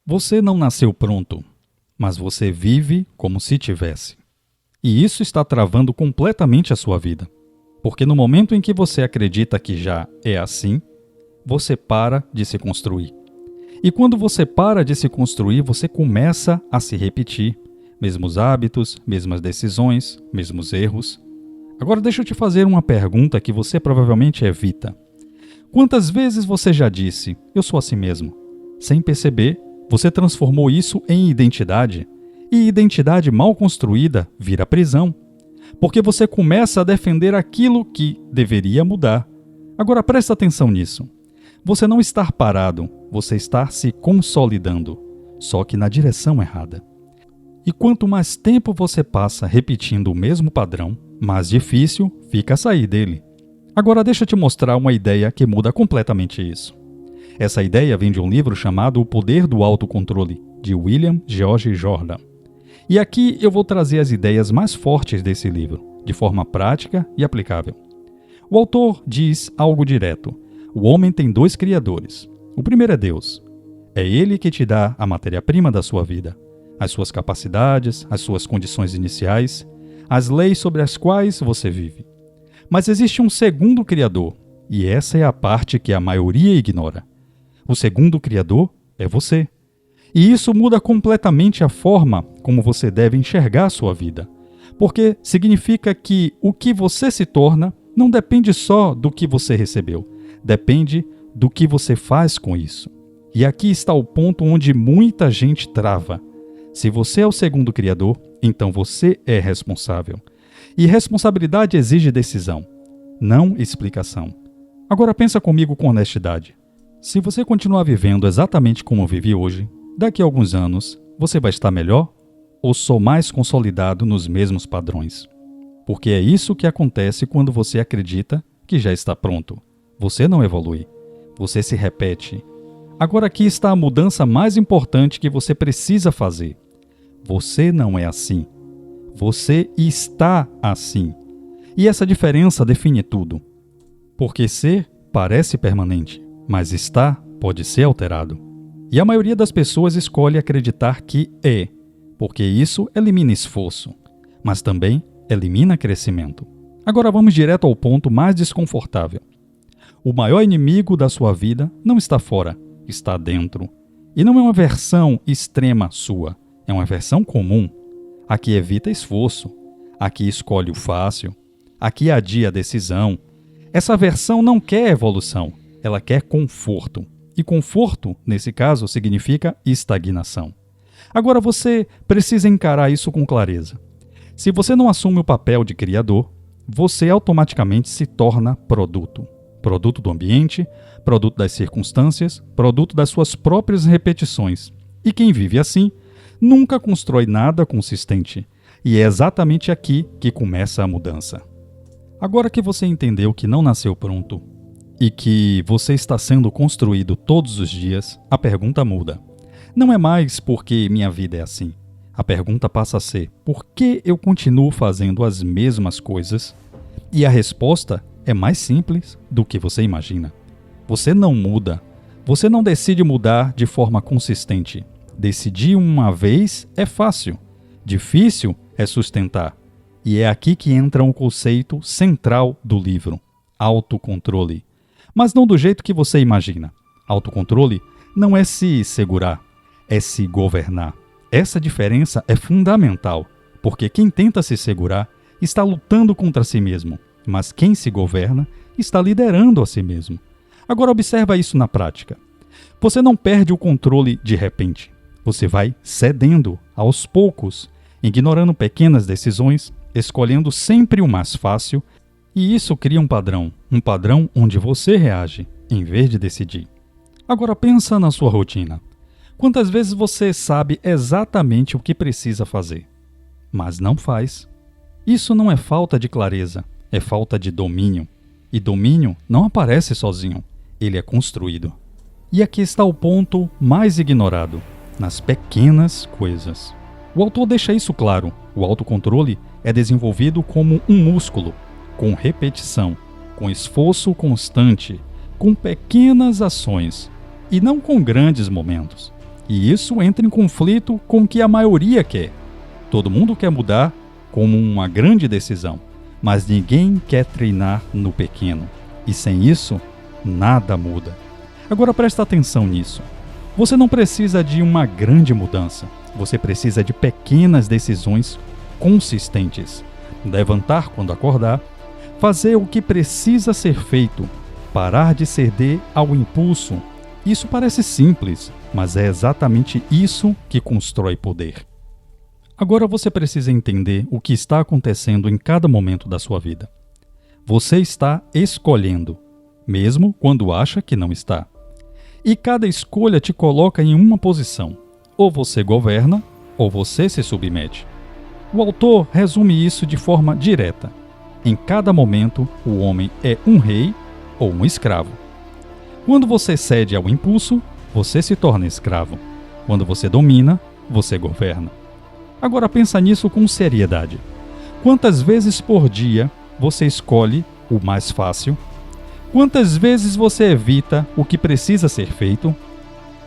Você não nasceu pronto, mas você vive como se tivesse. E isso está travando completamente a sua vida. Porque no momento em que você acredita que já é assim, você para de se construir. E quando você para de se construir, você começa a se repetir. Mesmos hábitos, mesmas decisões, mesmos erros. Agora deixa eu te fazer uma pergunta que você provavelmente evita. Quantas vezes você já disse, eu sou assim mesmo? Sem perceber, você transformou isso em identidade. E identidade mal construída vira prisão. Porque você começa a defender aquilo que deveria mudar. Agora presta atenção nisso. Você não está parado, você está se consolidando, só que na direção errada. E quanto mais tempo você passa repetindo o mesmo padrão, mais difícil fica sair dele. Agora deixa eu te mostrar uma ideia que muda completamente isso. Essa ideia vem de um livro chamado O Poder do Autocontrole, de William George Jordan. E aqui eu vou trazer as ideias mais fortes desse livro, de forma prática e aplicável. O autor diz algo direto. O homem tem dois criadores. O primeiro é Deus. É Ele que te dá a matéria-prima da sua vida, as suas capacidades, as suas condições iniciais, as leis sobre as quais você vive. Mas existe um segundo criador, e essa é a parte que a maioria ignora. O segundo criador é você. E isso muda completamente a forma como você deve enxergar a sua vida. Porque significa que o que você se torna não depende só do que você recebeu. Depende do que você faz com isso. E aqui está o ponto onde muita gente trava. Se você é o segundo criador, então você é responsável. E responsabilidade exige decisão, não explicação. Agora pensa comigo com honestidade. Se você continuar vivendo exatamente como vive hoje, daqui a alguns anos, você vai estar melhor ou só mais consolidado nos mesmos padrões? Porque é isso que acontece quando você acredita que já está pronto. Você não evolui, você se repete. Agora aqui está a mudança mais importante que você precisa fazer. Você não é assim. Você está assim. E essa diferença define tudo. Porque ser parece permanente, mas estar pode ser alterado. E a maioria das pessoas escolhe acreditar que é, porque isso elimina esforço, mas também elimina crescimento. Agora vamos direto ao ponto mais desconfortável. O maior inimigo da sua vida não está fora, está dentro. E não é uma versão extrema sua, é uma versão comum. A que evita esforço, a que escolhe o fácil, a que adia a decisão. Essa versão não quer evolução, ela quer conforto. E conforto, nesse caso, significa estagnação. Agora você precisa encarar isso com clareza. Se você não assume o papel de criador, você automaticamente se torna produto. Produto do ambiente, produto das circunstâncias, produto das suas próprias repetições. E quem vive assim, nunca constrói nada consistente. E é exatamente aqui que começa a mudança. Agora que você entendeu que não nasceu pronto e que você está sendo construído todos os dias, a pergunta muda. Não é mais porque minha vida é assim. A pergunta passa a ser, por que eu continuo fazendo as mesmas coisas? E a resposta é mais simples do que você imagina. Você não muda. Você não decide mudar de forma consistente. Decidir uma vez é fácil. Difícil é sustentar. E é aqui que entra um conceito central do livro: autocontrole. Mas não do jeito que você imagina. Autocontrole não é se segurar, é se governar. Essa diferença é fundamental, porque quem tenta se segurar está lutando contra si mesmo, mas quem se governa está liderando a si mesmo. Agora observa isso na prática. Você não perde o controle de repente. Você vai cedendo aos poucos, ignorando pequenas decisões, escolhendo sempre o mais fácil, e isso cria um padrão onde você reage, em vez de decidir. Agora pensa na sua rotina. Quantas vezes você sabe exatamente o que precisa fazer, mas não faz? Isso não é falta de clareza, é falta de domínio. E domínio não aparece sozinho, ele é construído. E aqui está o ponto mais ignorado, nas pequenas coisas. O autor deixa isso claro: o autocontrole é desenvolvido como um músculo, com repetição, com esforço constante, com pequenas ações, e não com grandes momentos. E isso entra em conflito com o que a maioria quer. Todo mundo quer mudar como uma grande decisão, mas ninguém quer treinar no pequeno. E sem isso, nada muda. Agora presta atenção nisso. Você não precisa de uma grande mudança. Você precisa de pequenas decisões consistentes. Levantar quando acordar, fazer o que precisa ser feito, parar de ceder ao impulso. Isso parece simples, mas é exatamente isso que constrói poder. Agora você precisa entender o que está acontecendo em cada momento da sua vida. Você está escolhendo, mesmo quando acha que não está. E cada escolha te coloca em uma posição. Ou você governa, ou você se submete. O autor resume isso de forma direta. Em cada momento, o homem é um rei ou um escravo. Quando você cede ao impulso, você se torna escravo. Quando você domina, você governa. Agora pensa nisso com seriedade. Quantas vezes por dia você escolhe o mais fácil? Quantas vezes você evita o que precisa ser feito?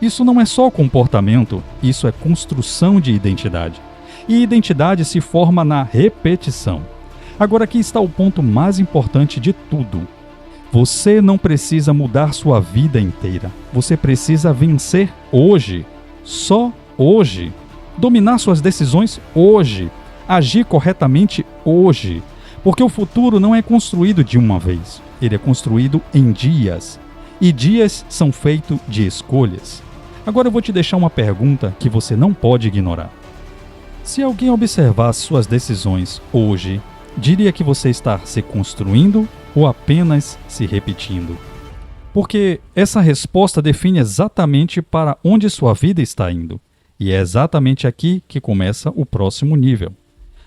Isso não é só comportamento, isso é construção de identidade. E identidade se forma na repetição. Agora aqui está o ponto mais importante de tudo. Você não precisa mudar sua vida inteira. Você precisa vencer hoje. Só hoje. Dominar suas decisões hoje. Agir corretamente hoje. Porque o futuro não é construído de uma vez. Ele é construído em dias. E dias são feitos de escolhas. Agora eu vou te deixar uma pergunta que você não pode ignorar. Se alguém observar suas decisões hoje, diria que você está se construindo ou apenas se repetindo? Porque essa resposta define exatamente para onde sua vida está indo. E é exatamente aqui que começa o próximo nível.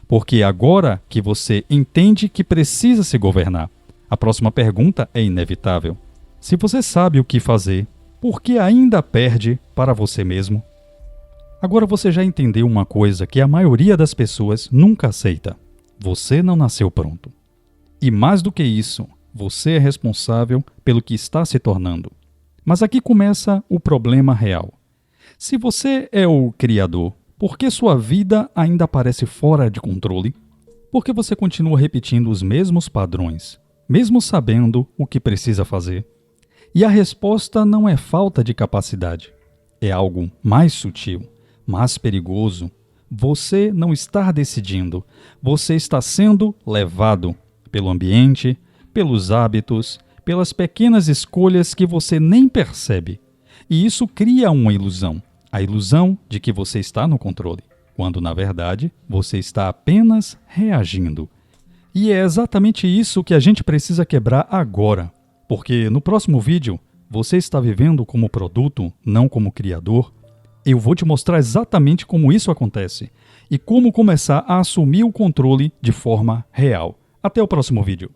Porque agora que você entende que precisa se governar, a próxima pergunta é inevitável. Se você sabe o que fazer, por que ainda perde para você mesmo? Agora você já entendeu uma coisa que a maioria das pessoas nunca aceita. Você não nasceu pronto. E mais do que isso, você é responsável pelo que está se tornando. Mas aqui começa o problema real. Se você é o criador, por que sua vida ainda parece fora de controle? Por que você continua repetindo os mesmos padrões, mesmo sabendo o que precisa fazer? E a resposta não é falta de capacidade. É algo mais sutil, mais perigoso. Você não está decidindo, você está sendo levado pelo ambiente, pelos hábitos, pelas pequenas escolhas que você nem percebe. E isso cria uma ilusão, a ilusão de que você está no controle, quando na verdade você está apenas reagindo. E é exatamente isso que a gente precisa quebrar agora, porque no próximo vídeo você está vivendo como produto, não como criador. Eu vou te mostrar exatamente como isso acontece e como começar a assumir o controle de forma real. Até o próximo vídeo.